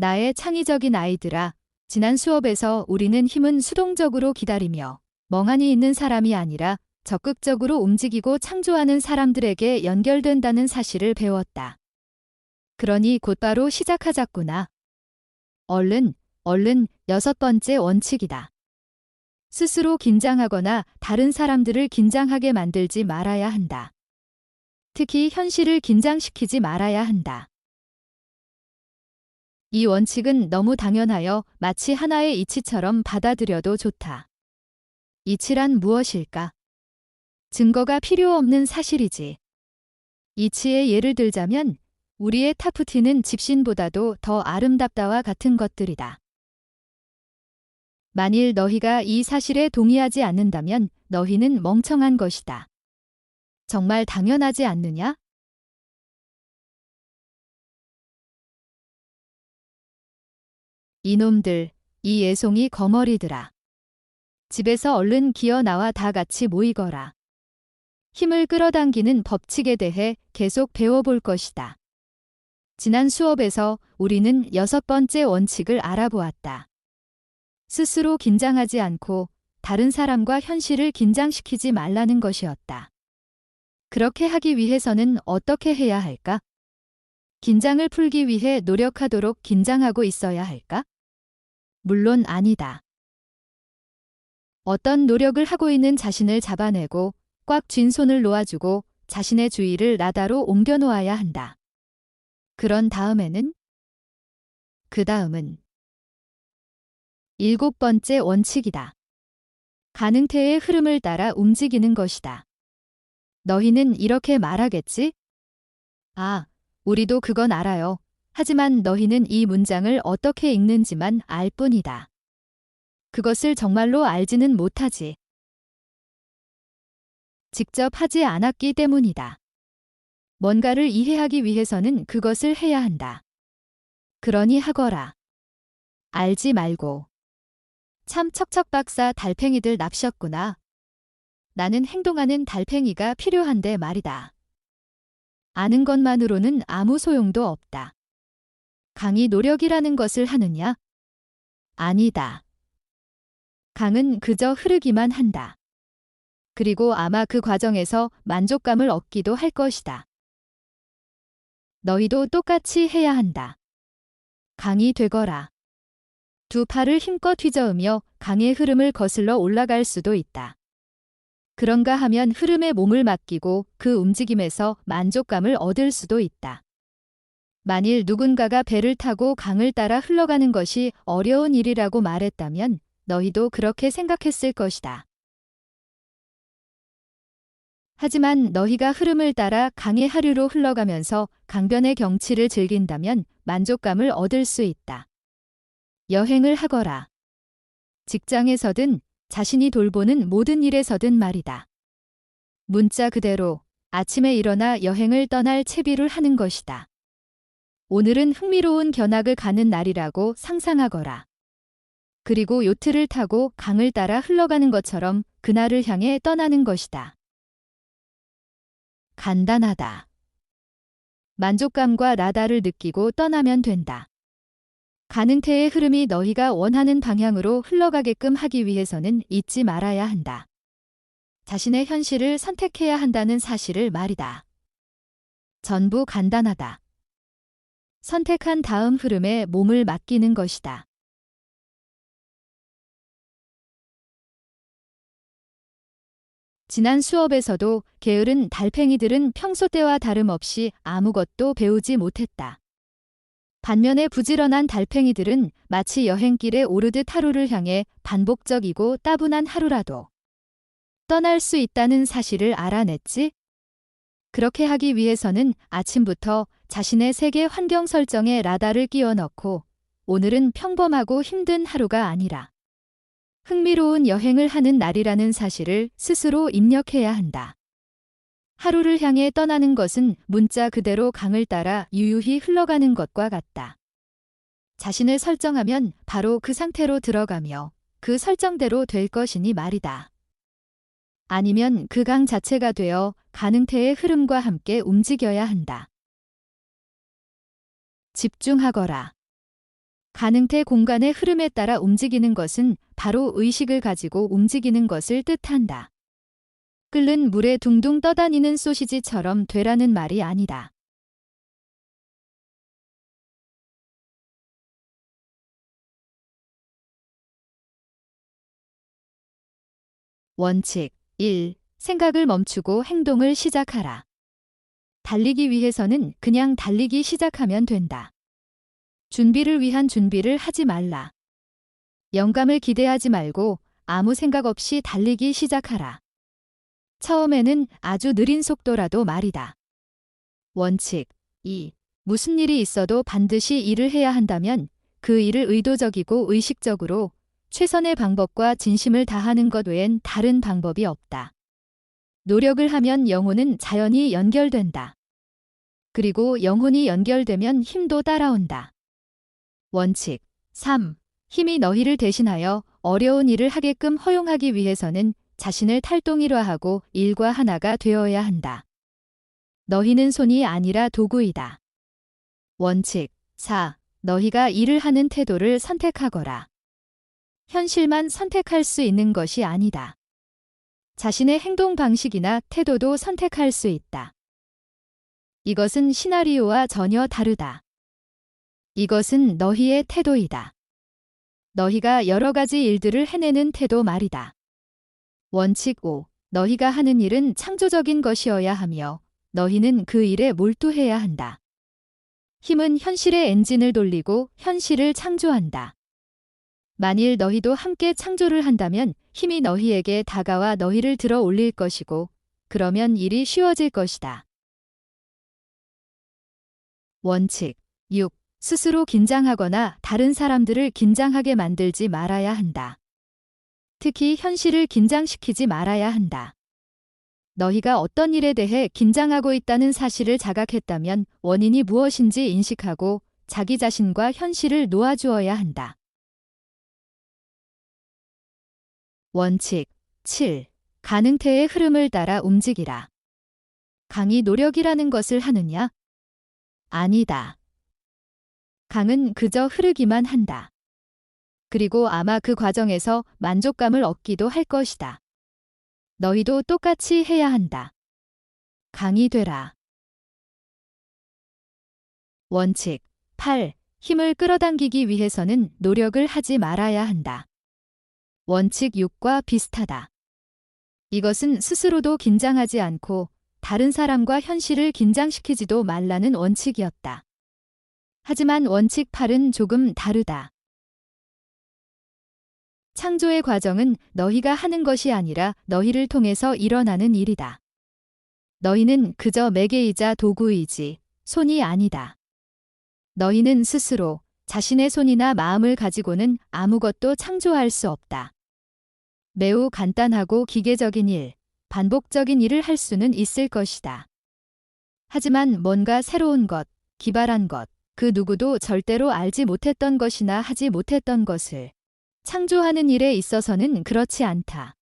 나의 창의적인 아이들아, 지난 수업에서 우리는 힘은 수동적으로 기다리며 멍하니 있는 사람이 아니라 적극적으로 움직이고 창조하는 사람들에게 연결된다는 사실을 배웠다. 그러니 곧바로 시작하자꾸나. 얼른 6번째 원칙이다. 스스로 긴장하거나 다른 사람들을 긴장하게 만들지 말아야 한다. 특히 현실을 긴장시키지 말아야 한다. 이 원칙은 너무 당연하여 마치 하나의 이치처럼 받아들여도 좋다. 이치란 무엇일까? 증거가 필요 없는 사실이지. 이치의 예를 들자면 우리의 타프티는 집신보다도 더 아름답다와 같은 것들이다. 만일 너희가 이 사실에 동의하지 않는다면 너희는 멍청한 것이다. 정말 당연하지 않느냐? 이놈들, 이 애송이 거머리들아. 집에서 얼른 기어 나와 다 같이 모이거라. 힘을 끌어당기는 법칙에 대해 계속 배워볼 것이다. 지난 수업에서 우리는 6번째 원칙을 알아보았다. 스스로 긴장하지 않고 다른 사람과 현실을 긴장시키지 말라는 것이었다. 그렇게 하기 위해서는 어떻게 해야 할까? 긴장을 풀기 위해 노력하도록 긴장하고 있어야 할까? 물론 아니다. 어떤 노력을 하고 있는 자신을 잡아내고 꽉 쥔 손을 놓아주고 자신의 주의를 나다로 옮겨 놓아야 한다. 그런 다음에는? 그 다음은 7번째 원칙이다. 가능태의 흐름을 따라 움직이는 것이다. 너희는 이렇게 말하겠지? 아, 우리도 그건 알아요. 하지만 너희는 이 문장을 어떻게 읽는지만 알 뿐이다. 그것을 정말로 알지는 못하지. 직접 하지 않았기 때문이다. 뭔가를 이해하기 위해서는 그것을 해야 한다. 그러니 하거라. 알지 말고. 참 척척박사 달팽이들 납셨구나. 나는 행동하는 달팽이가 필요한데 말이다. 아는 것만으로는 아무 소용도 없다. 강이 노력이라는 것을 하느냐? 아니다. 강은 그저 흐르기만 한다. 그리고 아마 그 과정에서 만족감을 얻기도 할 것이다. 너희도 똑같이 해야 한다. 강이 되거라. 두 팔을 힘껏 휘저으며 강의 흐름을 거슬러 올라갈 수도 있다. 그런가 하면 흐름에 몸을 맡기고 그 움직임에서 만족감을 얻을 수도 있다. 만일 누군가가 배를 타고 강을 따라 흘러가는 것이 어려운 일이라고 말했다면 너희도 그렇게 생각했을 것이다. 하지만 너희가 흐름을 따라 강의 하류로 흘러가면서 강변의 경치를 즐긴다면 만족감을 얻을 수 있다. 여행을 하거라. 직장에서든 자신이 돌보는 모든 일에서든 말이다. 문자 그대로 아침에 일어나 여행을 떠날 채비를 하는 것이다. 오늘은 흥미로운 견학을 가는 날이라고 상상하거라. 그리고 요트를 타고 강을 따라 흘러가는 것처럼 그날을 향해 떠나는 것이다. 간단하다. 만족감과 나다를 느끼고 떠나면 된다. 가능태의 흐름이 너희가 원하는 방향으로 흘러가게끔 하기 위해서는 잊지 말아야 한다. 자신의 현실을 선택해야 한다는 사실을 말이다. 전부 간단하다. 선택한 다음 흐름에 몸을 맡기는 것이다. 지난 수업에서도 게으른 달팽이들은 평소 때와 다름없이 아무것도 배우지 못했다. 반면에 부지런한 달팽이들은 마치 여행길에 오르듯 하루를 향해 반복적이고 따분한 하루라도 떠날 수 있다는 사실을 알아냈지? 그렇게 하기 위해서는 아침부터 자신의 세계 환경 설정에 라다를 끼워 넣고 오늘은 평범하고 힘든 하루가 아니라 흥미로운 여행을 하는 날이라는 사실을 스스로 입력해야 한다. 하루를 향해 떠나는 것은 문자 그대로 강을 따라 유유히 흘러가는 것과 같다. 자신을 설정하면 바로 그 상태로 들어가며 그 설정대로 될 것이니 말이다. 아니면 그 강 자체가 되어 가능태의 흐름과 함께 움직여야 한다. 집중하거라. 가능태 공간의 흐름에 따라 움직이는 것은 바로 의식을 가지고 움직이는 것을 뜻한다. 끓는 물에 둥둥 떠다니는 소시지처럼 되라는 말이 아니다. 원칙 1. 생각을 멈추고 행동을 시작하라. 달리기 위해서는 그냥 달리기 시작하면 된다. 준비를 위한 준비를 하지 말라. 영감을 기대하지 말고 아무 생각 없이 달리기 시작하라. 처음에는 아주 느린 속도라도 말이다. 원칙 2. 무슨 일이 있어도 반드시 일을 해야 한다면 그 일을 의도적이고 의식적으로 최선의 방법과 진심을 다하는 것 외엔 다른 방법이 없다. 노력을 하면 영혼은 자연히 연결된다. 그리고 영혼이 연결되면 힘도 따라온다. 원칙 3. 힘이 너희를 대신하여 어려운 일을 하게끔 허용하기 위해서는 자신을 탈동일화하고 일과 하나가 되어야 한다. 너희는 손이 아니라 도구이다. 원칙 4. 너희가 일을 하는 태도를 선택하거라. 현실만 선택할 수 있는 것이 아니다. 자신의 행동 방식이나 태도도 선택할 수 있다. 이것은 시나리오와 전혀 다르다. 이것은 너희의 태도이다. 너희가 여러 가지 일들을 해내는 태도 말이다. 원칙 5. 너희가 하는 일은 창조적인 것이어야 하며 너희는 그 일에 몰두해야 한다. 힘은 현실의 엔진을 돌리고 현실을 창조한다. 만일 너희도 함께 창조를 한다면 힘이 너희에게 다가와 너희를 들어 올릴 것이고 그러면 일이 쉬워질 것이다. 원칙 6. 스스로 긴장하거나 다른 사람들을 긴장하게 만들지 말아야 한다. 특히 현실을 긴장시키지 말아야 한다. 너희가 어떤 일에 대해 긴장하고 있다는 사실을 자각했다면 원인이 무엇인지 인식하고 자기 자신과 현실을 놓아주어야 한다. 원칙 7. 가능태의 흐름을 따라 움직이라. 강이 노력이라는 것을 하느냐? 아니다. 강은 그저 흐르기만 한다. 그리고 아마 그 과정에서 만족감을 얻기도 할 것이다. 너희도 똑같이 해야 한다. 강이 되라. 원칙 8. 힘을 끌어당기기 위해서는 노력을 하지 말아야 한다. 원칙 6과 비슷하다. 이것은 스스로도 긴장하지 않고 다른 사람과 현실을 긴장시키지도 말라는 원칙이었다. 하지만 원칙 8은 조금 다르다. 창조의 과정은 너희가 하는 것이 아니라 너희를 통해서 일어나는 일이다. 너희는 그저 매개이자 도구이지 손이 아니다. 너희는 스스로 자신의 손이나 마음을 가지고는 아무것도 창조할 수 없다. 매우 간단하고 기계적인 일, 반복적인 일을 할 수는 있을 것이다. 하지만 뭔가 새로운 것, 기발한 것, 그 누구도 절대로 알지 못했던 것이나 하지 못했던 것을 창조하는 일에 있어서는 그렇지 않다.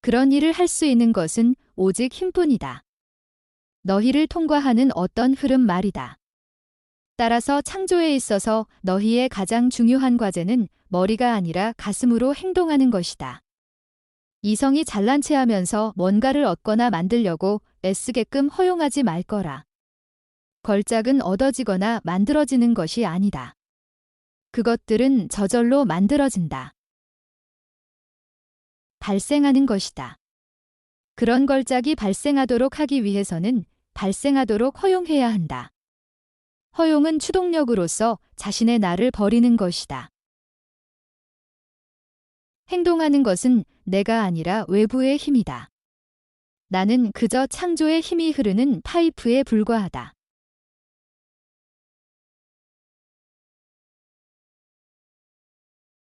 그런 일을 할 수 있는 것은 오직 힘뿐이다. 너희를 통과하는 어떤 흐름 말이다. 따라서 창조에 있어서 너희의 가장 중요한 과제는 머리가 아니라 가슴으로 행동하는 것이다. 이성이 잘난 체 하면서 뭔가를 얻거나 만들려고 애쓰게끔 허용하지 말 거라. 걸작은 얻어지거나 만들어지는 것이 아니다. 그것들은 저절로 만들어진다. 발생하는 것이다. 그런 걸작이 발생하도록 하기 위해서는 발생하도록 허용해야 한다. 허용은 추동력으로서 자신의 나를 버리는 것이다. 행동하는 것은 내가 아니라 외부의 힘이다. 나는 그저 창조의 힘이 흐르는 파이프에 불과하다.